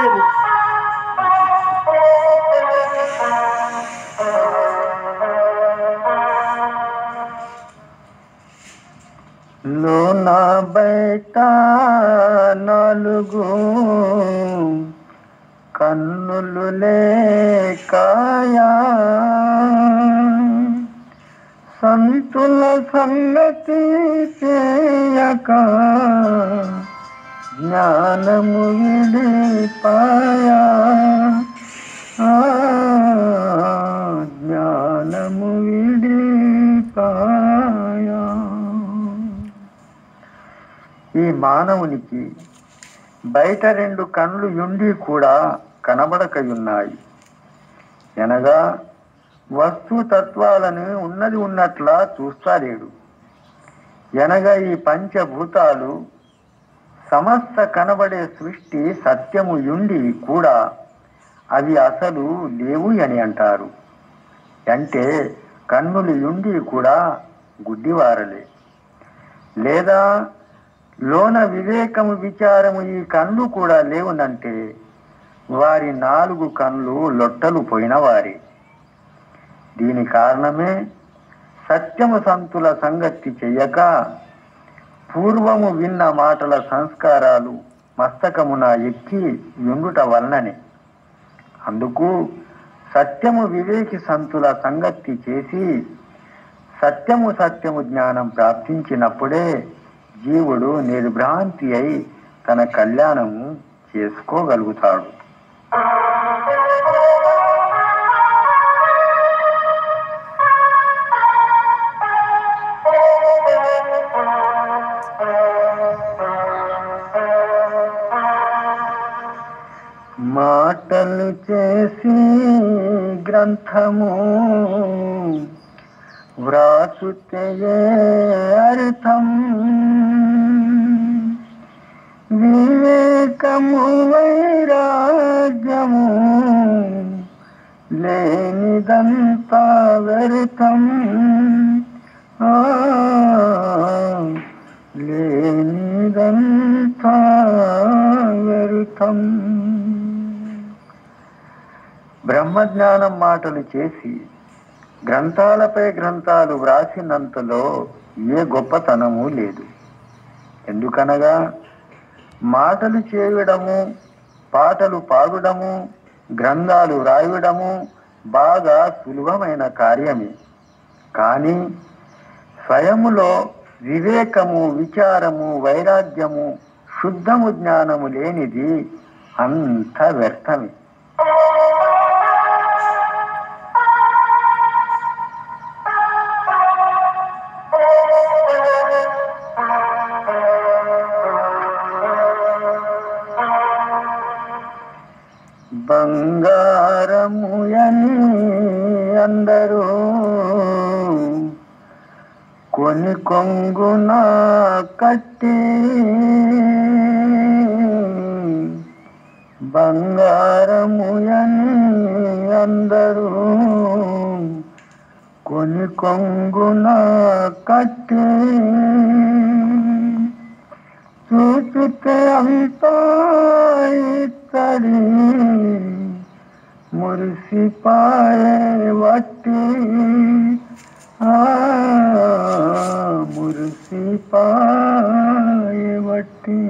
భాగ్యము. లోన బయట నాలుగు కన్నులు లేకాయా సంతుల సంగతి చేయక జ్ఞానము విడిపాయా జ్ఞానము విడిపాయా. ఈ మానవునికి బయట రెండు కళ్ళు యుండి కూడా కనబడకయున్నాయి. అనగా వస్తుతత్వాలను ఉన్నది ఉన్నట్లా చూస్తాలేడు. అనగా ఈ పంచభూతాలు సమస్త కనబడే సృష్టి సత్యము యుండి కూడా అవి అసలు లేవు అని అంటారు. అంటే కన్నులు యుండి కూడా గుడ్డివారలే. లేదా లోన వివేకము విచారము ఈ కళ్ళు కూడా లేవునంటే వారి 4 కళ్ళు లొట్టలు పోయిన వారి. దీని కారణమే సత్యము సంతుల సంగతి చెయ్యక పూర్వము విన్న మాటల సంస్కారాలు మస్తకమున ఎక్కి యుండుట వలననే. అందుకు సత్యము వివేకి సంతుల సంగతి చేసి సత్యము జ్ఞానం ప్రాప్తించినప్పుడే జీవుడు నిర్భ్రాంతి అయి తన కళ్యాణము చేసుకోగలుగుతాడు. మాటలు చేసి గ్రంథము వ్రాసుతే అర్థం వివేకము వైరాగ్యము లేనిదంతా వ్యర్థం లేనిదంతా వ్యర్థం. బ్రహ్మజ్ఞానం మాటలు చేసి గ్రంథాలపై గ్రంథాలు వ్రాసినంతలో ఏ గొప్పతనము లేదు. ఎందుకనగా మాటలు చేయడము, పాటలు పాడడము, గ్రంథాలు రాయడము బాగా సులభమైన కార్యమే. కానీ స్వయములో వివేకము విచారము వైరాగ్యము శుద్ధము జ్ఞానము లేనిది అంత వ్యర్థమే. బంగారముయని అందరూ కొని కొంగున కట్టి బంగారముయని అందరూ కొని కొంగున కట్టి చూచితే అంతా ఇత్తడి మురిసిపాయే వట్టి మురిసిపాయే వట్టి.